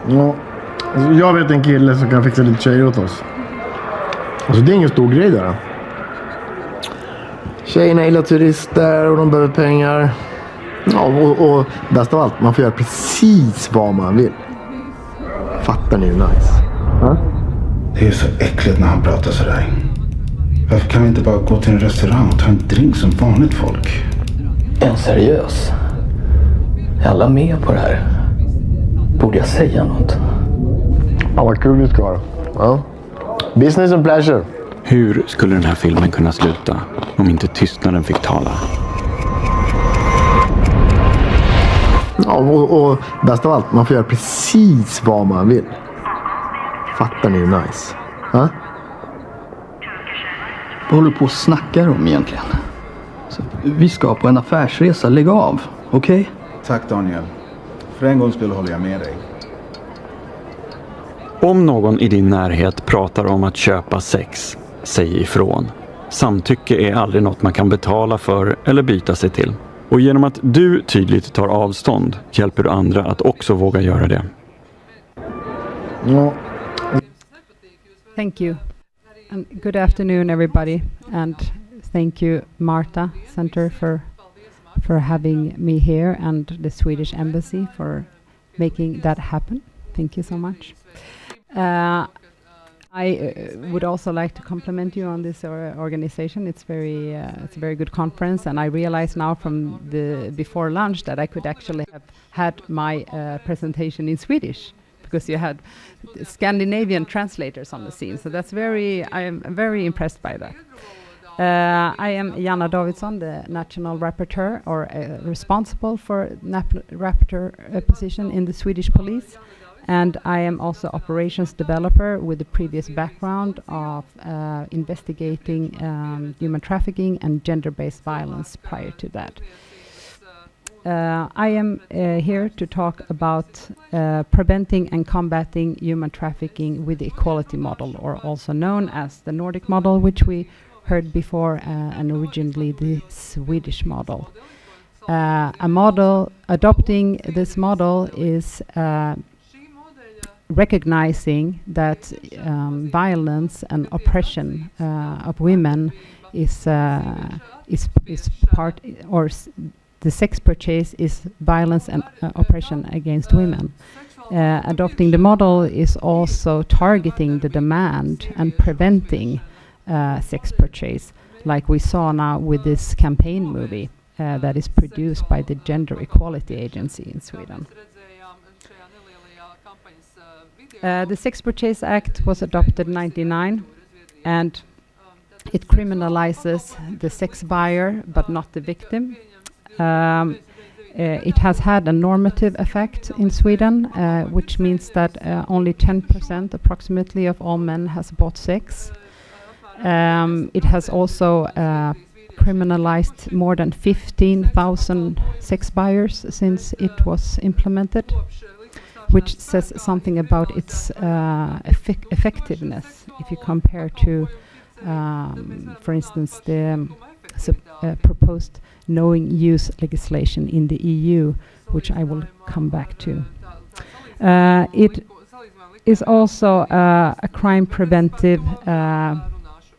Ja, alltså jag vet en kille som kan fixa lite tjejer åt oss. Alltså det är ingen stor grej där. Tjejerna gillar turister och de behöver pengar. Ja, och bäst av allt, man får göra precis vad man vill. Fattar ni hur nice? Ja? Det är så äckligt när han pratar sådär. Varför kan vi inte bara gå till en restaurang och ta en drink som vanligt folk? En seriös? Är alla med på det här? Borde jag säga något? Ja, vad kul vi ska ha. Ja. Business and pleasure. Hur skulle den här filmen kunna sluta om inte tystnaden fick tala? Ja, och bäst av allt, man får göra precis vad man vill. Fattar ni hur nice? Ja? Vad håller du på och snackar om egentligen? Så, vi ska på en affärsresa, lägg av, okej? Okay? Tack Daniel. För en gång skulle hålla jag med dig. Om någon i din närhet pratar om att köpa sex, säg ifrån. Samtycke är aldrig något man kan betala för eller byta sig till. Och genom att du tydligt tar avstånd hjälper du andra att också våga göra det. Ja. Thank you. And good afternoon, everybody. And thank you, Marta Center, for having me here, and the Swedish Embassy for making that happen. Thank you so much. I would also like to compliment you on this organization. It's a very good conference, and I realize now from the before lunch that I could actually have had my presentation in Swedish, because you had Scandinavian translators on the scene. So that's I am very impressed by that. I am Janna Davidsone, the national rapporteur, or responsible for rapporteur position in the Swedish police. And I am also operations developer with a previous background of investigating human trafficking and gender-based violence prior to that. I am here to talk about preventing and combating human trafficking with the equality model, or also known as the Nordic model, which we heard before, and originally the Swedish model. Adopting this model is recognizing that violence and oppression of women is part, or the sex purchase is violence and oppression against women. Adopting the model is also targeting the demand and preventing sex purchase, like we saw now with this campaign movie that is produced by the Gender Equality Agency in Sweden. The Sex Purchase Act was adopted in 1999, and it criminalizes the sex buyer but not the victim. It has had a normative effect in Sweden, which means that only 10% approximately of all men has bought sex. It has also criminalized more than 15,000 sex buyers since it was implemented, which says something about its effectiveness if you compare to, for instance, the proposed knowing use legislation in the EU, which I will come back to. It is also a crime preventive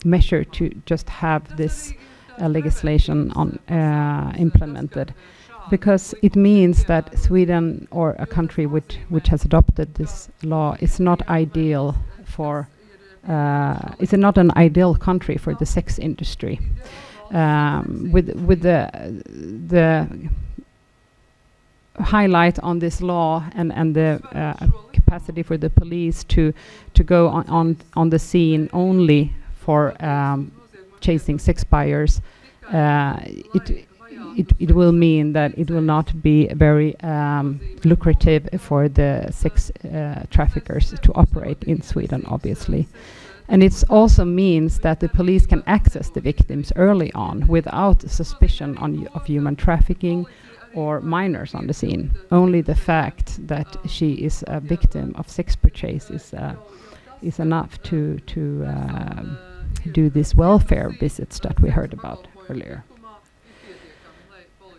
measure to just have this legislation implemented, because it means that Sweden, or a country which has adopted this law, is not ideal for it's not an ideal country for the sex industry. With the highlight on this law and the capacity for the police to go on the scene only for chasing sex buyers, it will mean that it will not be very lucrative for the sex traffickers to operate in Sweden, obviously. And it also means that the police can access the victims early on without suspicion of human trafficking or minors on the scene. Only the fact that she is a victim of sex purchase is enough to do these welfare visits that we heard about earlier.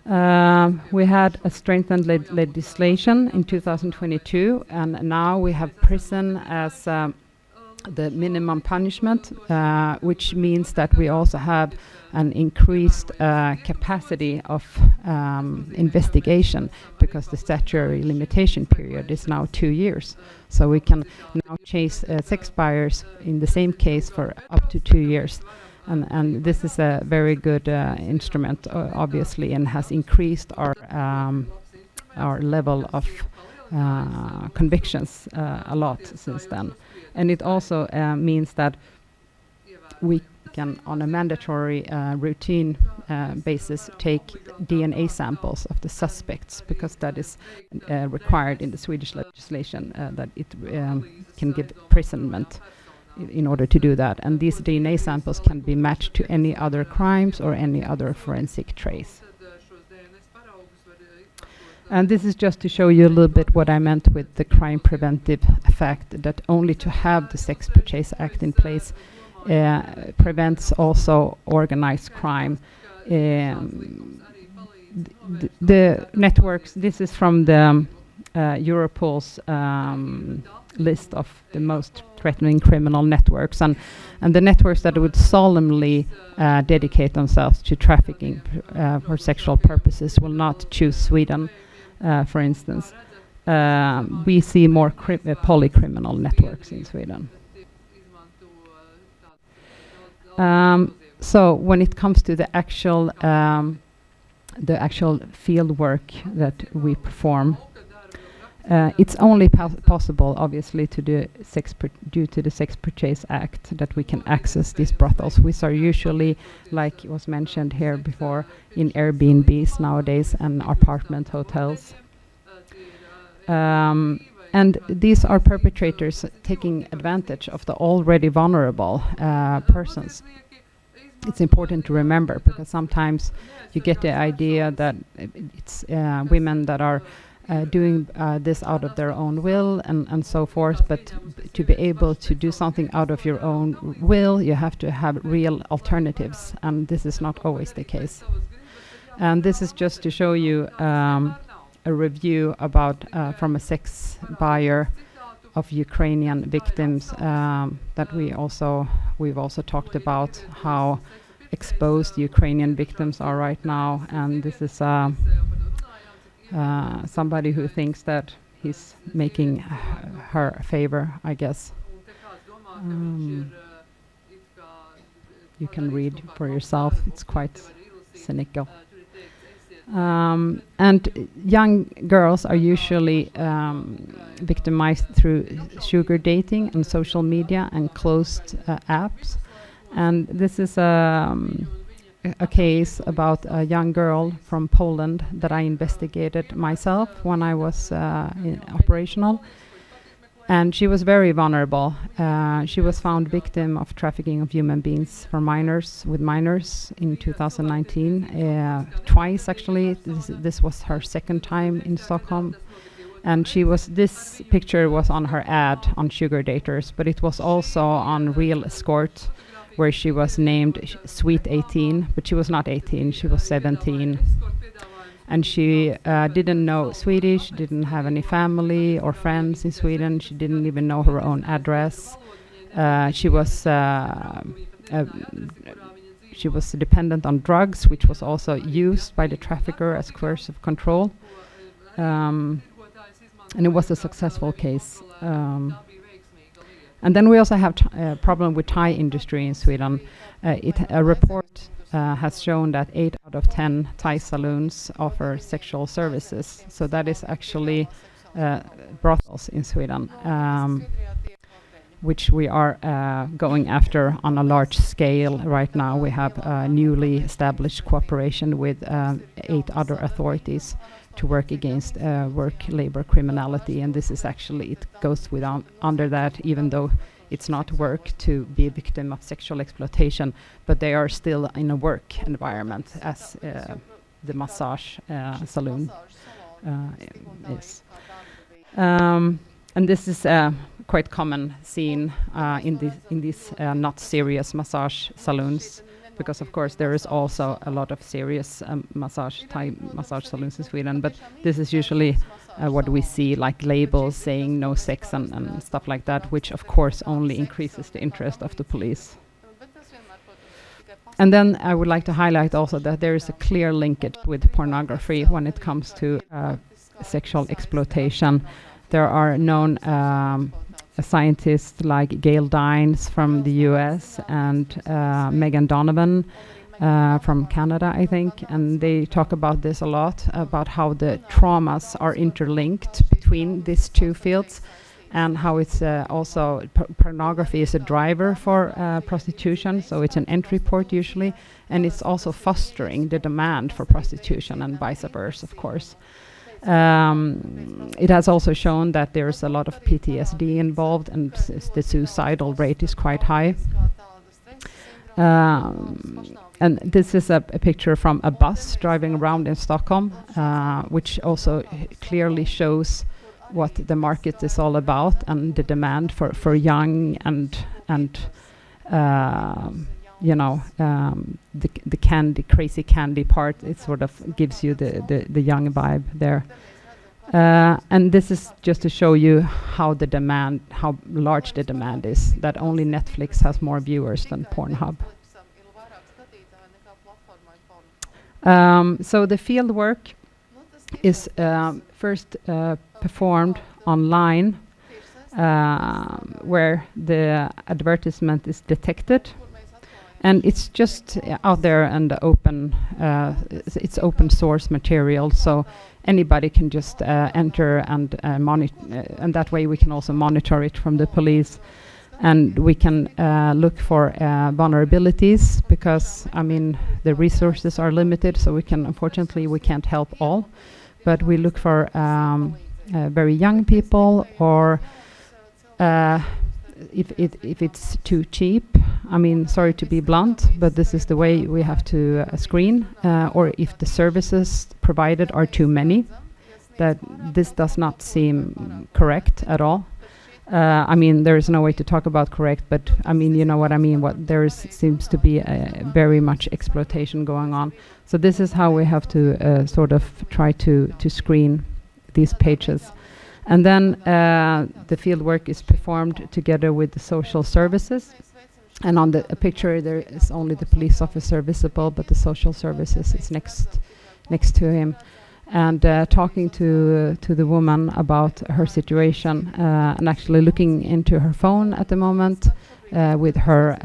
We had a strengthened legislation in 2022, and now we have prison as the minimum punishment, which means that we also have an increased capacity of investigation, because the statutory limitation period is now 2 years. So we can now chase sex buyers in the same case for up to 2 years. And this is a very good instrument, obviously, and has increased our level of convictions a lot since then. And it also means that we can, on a mandatory routine basis, take DNA samples of the suspects, because that is required in the Swedish legislation, that it can give imprisonment in order to do that. And these DNA samples can be matched to any other crimes or any other forensic trace. And this is just to show you a little bit what I meant with the crime preventive effect, that only to have the Sex Purchase Act in place prevents also organized crime. The networks, this is from the Europol's list of the most threatening criminal networks, and the networks that would solemnly dedicate themselves to trafficking for sexual purposes will not choose Sweden, for instance. We see more polycriminal networks in Sweden. So when it comes to the actual field work that we perform, it's only possible, obviously, to do due to the Sex Purchase Act, that we can access these brothels, which are usually, like was mentioned here before, in Airbnbs nowadays and apartment hotels. And these are perpetrators taking advantage of the already vulnerable persons. It's important to remember, because sometimes you get the idea that it's women that are doing this out of their own will and so forth, but to be able to do something out of your own will, you have to have real alternatives, and this is not always the case. And this is just to show you a review about from a sex buyer of Ukrainian victims, that we've also talked about how exposed Ukrainian victims are right now, and this is somebody who thinks that he's making her a favor, I guess. You can read for yourself, it's quite cynical. And young girls are usually victimized through sugar dating and social media and closed apps. And this is a case about a young girl from Poland that I investigated myself when I was operational. And she was very vulnerable. She was found victim of trafficking of human beings for minors in 2019, twice actually. This was her second time in Stockholm. And this picture was on her ad on Sugar Daters, but it was also on Real Escort, where she was named Sweet 18, but she was not 18, she was 17. And she didn't know Swedish, didn't have any family or friends in Sweden. She didn't even know her own address. She was dependent on drugs, which was also used by the trafficker as coercive control. And it was a successful case. And then we also have a problem with Thai industry in Sweden. A report has shown that 8 out of 10 Thai saloons offer sexual services. So that is actually brothels in Sweden, which we are going after on a large scale right now. We have a newly established cooperation with 8 other authorities to work against work labor criminality, and this is actually, it goes under that, even though it's not work to be a victim of sexual exploitation, but they are still in a work environment, as the massage saloon is. And this is a quite common scene in these not serious massage saloons. because of course there is also a lot of serious Thai massage salons in Sweden, but this is usually what we see, like labels saying no sex and stuff like that, which of course only increases the interest of the police. And then I would like to highlight also that there is a clear linkage with pornography when it comes to sexual exploitation. There are known scientists like Gail Dines from the US and Megan Donovan from Canada, I think, and they talk about this a lot, about how the traumas are interlinked between these two fields, and how it's also pornography is a driver for prostitution, so it's an entry port usually, and it's also fostering the demand for prostitution and vice versa, of course. It has also shown that there's a lot of PTSD involved, and the suicidal rate is quite high. And this is a picture from a bus driving around in Stockholm, which also clearly shows what the market is all about, and the demand for young and the crazy candy part. It sort of gives you the young vibe there. And this is just to show you how large the demand is, that only Netflix has more viewers than Pornhub. So the field work is first performed online, where the advertisement is detected, and it's just out there and open. It's open source material, so anybody can just enter and monitor, and that way we can also monitor it from the police. And we can look for vulnerabilities, because the resources are limited, so unfortunately we can't help all, but we look for very young people, or if it's too cheap, sorry to be blunt, but this is the way we have to screen, or if the services provided are too many, that this does not seem correct at all. There is no way to talk about correct, but you know what I mean. Seems to be very much exploitation going on. So this is how we have to sort of try to screen these pages, and then the field work is performed together with the social services. And on the picture there is only the police officer visible, but the social services is next to him. And talking to the woman about her situation, and actually looking into her phone at the moment with her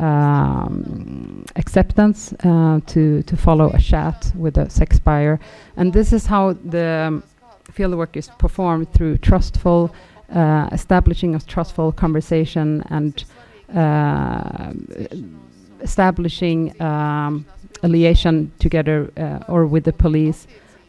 acceptance to follow a chat with a sex buyer. And this is how the fieldwork is performed, through trustful establishing a trustful conversation, and establishing a liaison together or with the police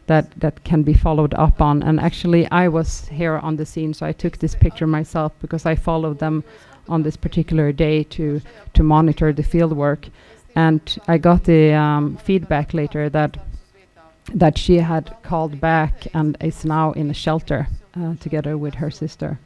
that can be followed up on. And actually I was here on the scene, so I took this picture myself, because I followed them on this particular day to monitor the field work. And I got the feedback later that she had called back and is now in a shelter together with her sister.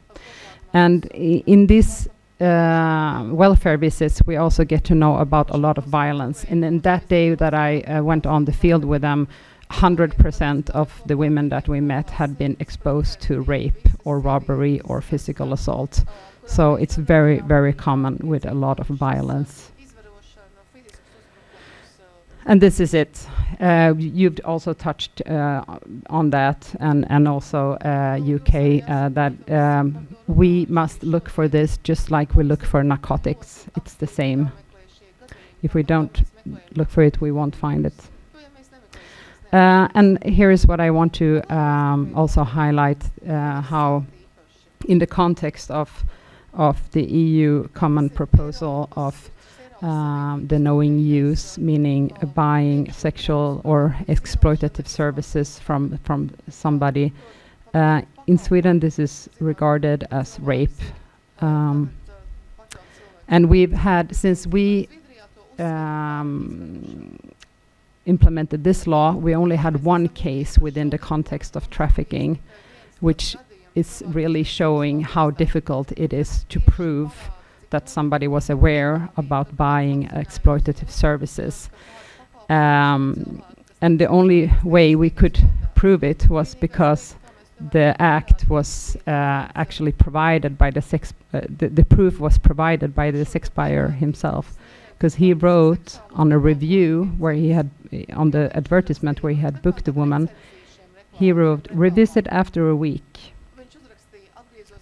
And in these welfare visits we also get to know about a lot of violence. And in that day that I went on the field with them, 100% of the women that we met had been exposed to rape or robbery or physical assault. So it's very, very common with a lot of violence. And this is it. You've also touched on that, and also UK, that we must look for this just like we look for narcotics. It's the same. If we don't look for it, we won't find it. And here is what I want to also highlight, how in the context of the EU common proposal of the knowing use, meaning buying sexual or exploitative services from somebody. In Sweden, this is regarded as rape. And we've had, since we implemented this law, we only had one case within the context of trafficking, which is really showing how difficult it is to prove that somebody was aware about buying exploitative services. And the only way we could prove it was because the act was actually provided by the sex, the proof was provided by the sex buyer himself, because he wrote on a review where he had, on the advertisement where he had booked the woman, he wrote, "Revisit after a week.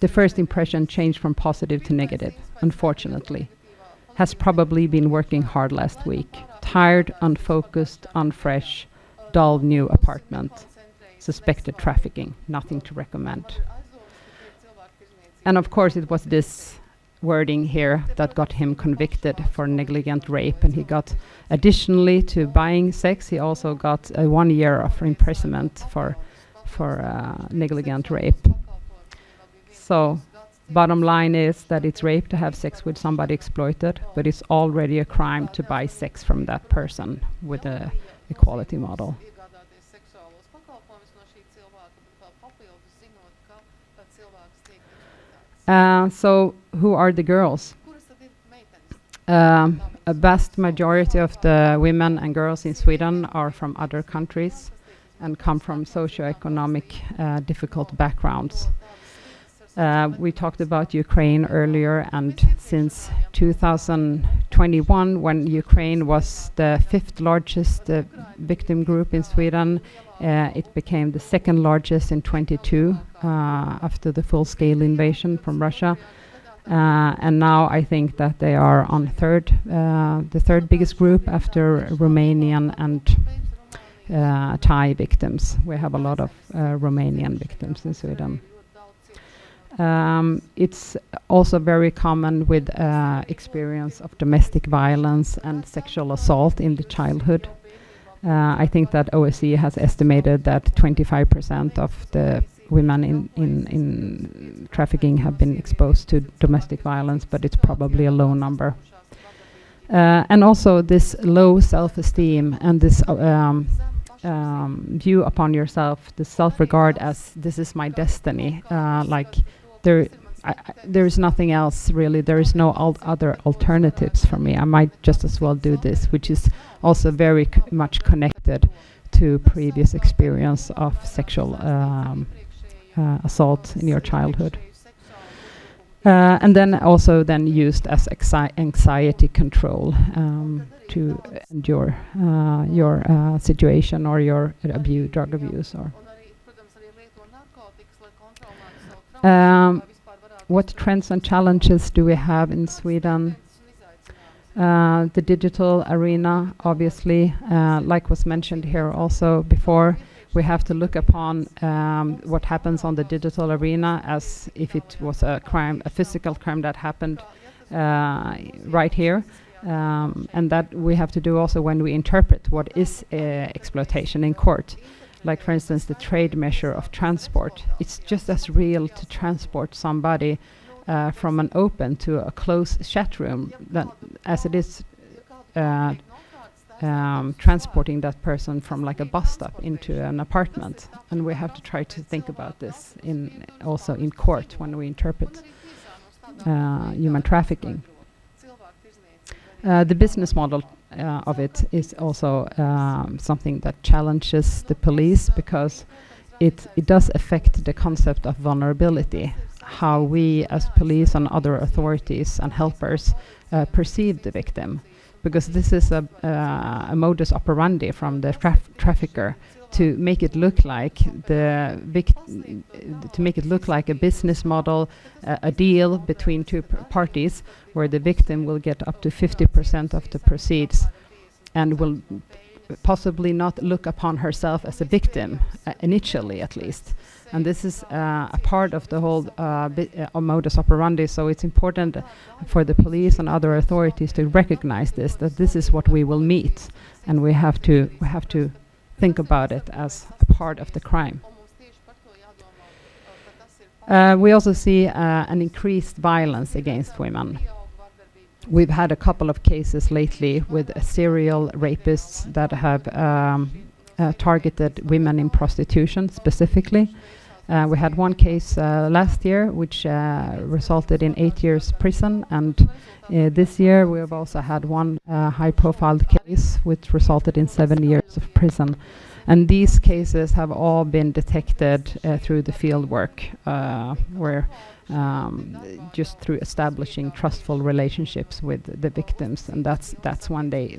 The first impression changed from positive to negative, unfortunately. Has probably been working hard last week. Tired, unfocused, unfresh, dull new apartment. Suspected trafficking, nothing to recommend." And of course it was this wording here that got him convicted for negligent rape, and he got, additionally to buying sex, he also got 1 year of imprisonment for negligent rape. So bottom line is that it's rape to have sex with somebody exploited, but it's already a crime to buy sex from that person with a equality model. So who are the girls? A vast majority of the women and girls in Sweden are from other countries and come from socioeconomic difficult backgrounds. We talked about Ukraine earlier, and since 2021, when Ukraine was the 5th largest victim group in Sweden, it became the 2nd largest in 22 after the full-scale invasion from Russia. And now I think that they are on the third biggest group after Romanian and Thai victims. We have a lot of Romanian victims in Sweden. It's also very common with experience of domestic violence and sexual assault in the childhood. I think that OSCE has estimated that 25% of the women in trafficking have been exposed to domestic violence, but it's probably a low number. And also this low self-esteem and this view upon yourself, the self-regard as this is my destiny, like there is nothing else really, there is no other alternatives for me, I might just as well do this, which is also very much connected to previous experience of sexual assault in your childhood. And then also then used as anxiety control to endure your situation or your drug abuse. Or what trends and challenges do we have in Sweden? The digital arena, obviously, like was mentioned here also before, we have to look upon what happens on the digital arena as if it was a crime, a physical crime that happened right here. And that we have to do also when we interpret what is exploitation in court. Like, for instance, the trade measure of transport. It's just as real to transport somebody from an open to a closed chat room as it is transporting that person from like a bus stop into an apartment. And we have to try to think about this also in court when we interpret human trafficking. The business model of it is also something that challenges the police, because it does affect the concept of vulnerability, how we as police and other authorities and helpers perceive the victim, because this is a modus operandi from the trafficker to make it look like to make it look like a business model, a deal between two parties, where the victim will get up to 50% of the proceeds and will possibly not look upon herself as a victim, initially at least. And this is a part of the whole modus operandi, so it's important for the police and other authorities to recognize this, that this is what we will meet, and we have to think about it as a part of the crime. We also see an increased violence against women. We've had a couple of cases lately with serial rapists that have targeted women in prostitution specifically. We had one case last year which resulted in 8 years prison, and this year we have also had one high-profile case which resulted in 7 years of prison. And these cases have all been detected through the field work, where just through establishing trustful relationships with the victims, and that's when they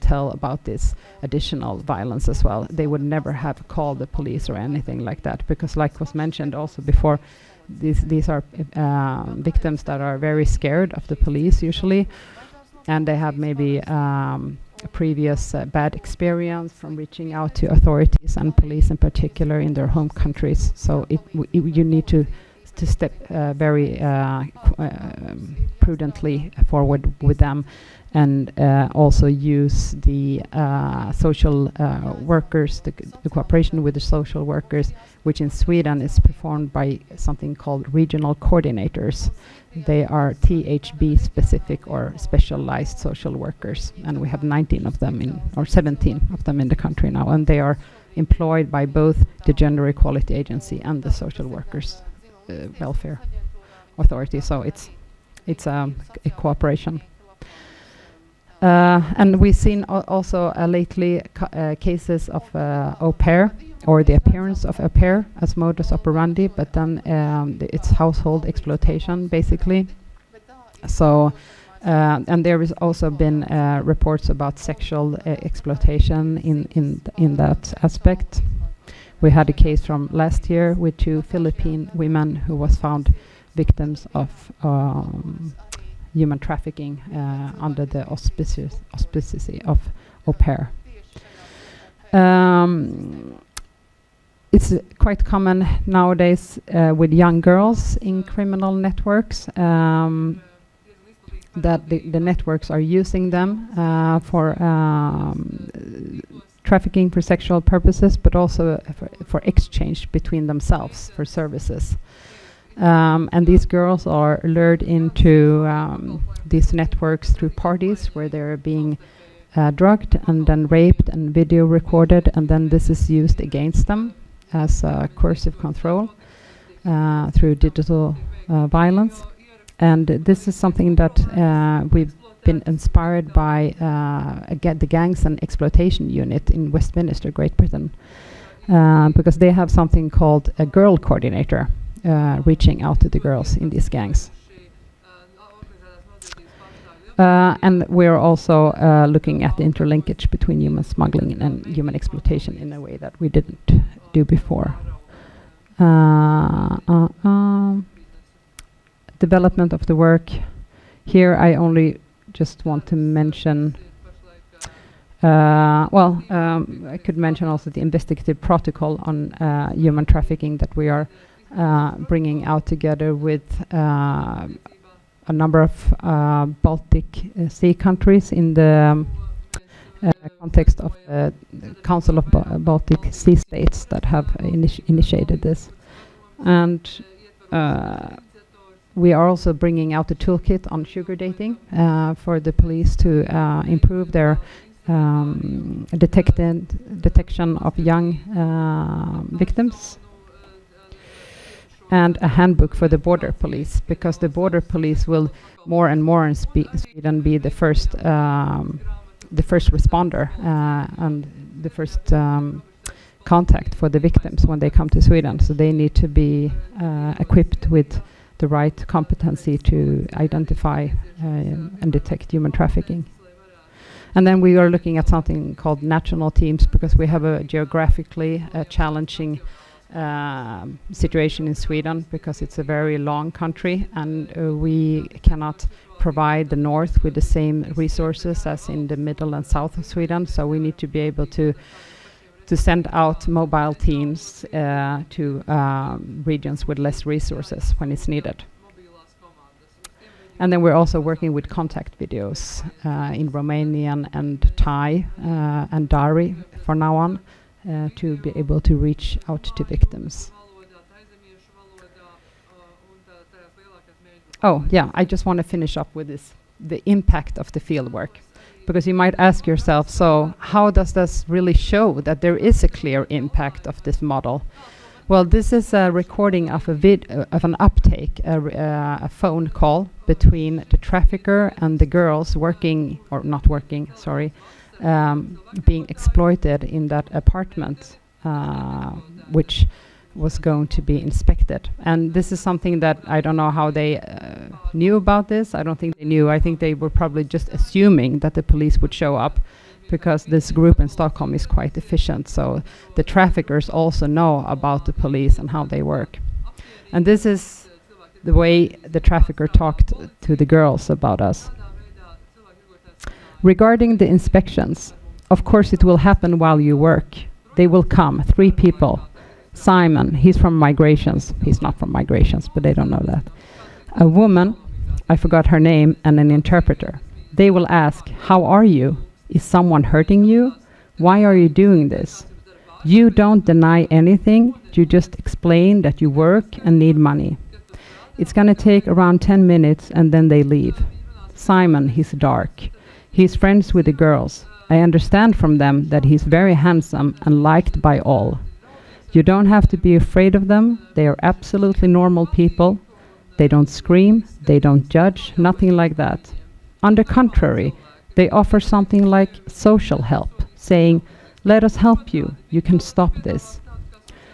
tell about this additional violence as well. They would never have called the police or anything like that, because, like was mentioned also before, these are victims that are very scared of the police usually, and they have maybe a previous bad experience from reaching out to authorities and police in particular in their home countries. So you need to step very prudently forward with them, and also use the social workers, the cooperation with the social workers, which in Sweden is performed by something called regional coordinators. They are THB specific or specialized social workers, and we have 19 of them or 17 of them in the country now, and they are employed by both the Gender Equality Agency and the social workers welfare authority. So it's a cooperation. And we've seen also lately cases of au pair, or the appearance of au pair as modus operandi, but then it's household exploitation basically. So and there has also been reports about sexual exploitation in that aspect. We had a case from last year with 2 Philippine women who was found victims of human trafficking under the auspices of au pair. It's quite common nowadays with young girls in criminal networks that the networks are using them for trafficking for sexual purposes, but also for exchange between themselves for services. And these girls are lured into these networks through parties where they're being drugged and then raped and video recorded, and then this is used against them as coercive control through digital violence. And this is something that we've been inspired by the Gangs and Exploitation Unit in Westminster, Great Britain, because they have something called a girl coordinator reaching out to the girls in these gangs. And we're also looking at the interlinkage between human smuggling and human exploitation in a way that we didn't do before. Development of the work. Here I only just want to mention, I could mention also the investigative protocol on human trafficking that we are bringing out together with a number of Baltic Sea countries in the context of the Council of Baltic Sea States that have initiated this. And we are also bringing out a toolkit on sugar dating for the police to improve their detection of young victims, and a handbook for the border police, because the border police will more and more in Sweden be the first responder and the first contact for the victims when they come to Sweden. So they need to be equipped with the right competency to identify and detect human trafficking. And then we are looking at something called national teams, because we have a geographically challenging situation in Sweden, because it's a very long country, and we cannot provide the north with the same resources as in the middle and south of Sweden. So we need to be able to send out mobile teams to regions with less resources when it's needed. And then we're also working with contact videos in Romanian and Thai and Dari for now on, to be able to reach out to victims. Oh yeah, I just want to finish up with this, the impact of the field work. Because you might ask yourself, so how does this really show that there is a clear impact of this model? Well, this is a recording of of an uptake, a phone call between the trafficker and the girls working, or not working, sorry, being exploited in that apartment, which was going to be inspected. And this is something that I don't know how they knew about this. I don't think they knew. I think they were probably just assuming that the police would show up, because this group in Stockholm is quite efficient. So the traffickers also know about the police and how they work. And this is the way the trafficker talked to the girls about us. Regarding the inspections, of course it will happen while you work. They will come, 3 people. Simon, he's from migrations. He's not from migrations, but they don't know that. A woman, I forgot her name, and an interpreter. They will ask, how are you? Is someone hurting you? Why are you doing this? You don't deny anything. You just explain that you work and need money. It's gonna take around 10 minutes and then they leave. Simon, he's dark. He's friends with the girls. I understand from them that he's very handsome and liked by all. You don't have to be afraid of them. They are absolutely normal people. They don't scream. They don't judge. Nothing like that. On the contrary, they offer something like social help, saying, let us help you. You can stop this.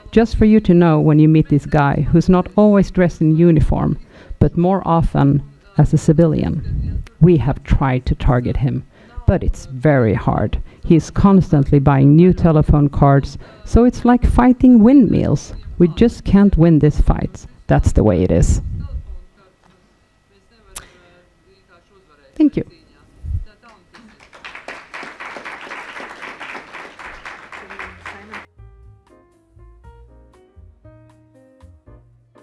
Just for you to know, when you meet this guy who's not always dressed in uniform, but more often as a civilian. We have tried to target him, but it's very hard. He's constantly buying new telephone cards, so it's like fighting windmills. We just can't win this fight. That's the way it is. Thank you.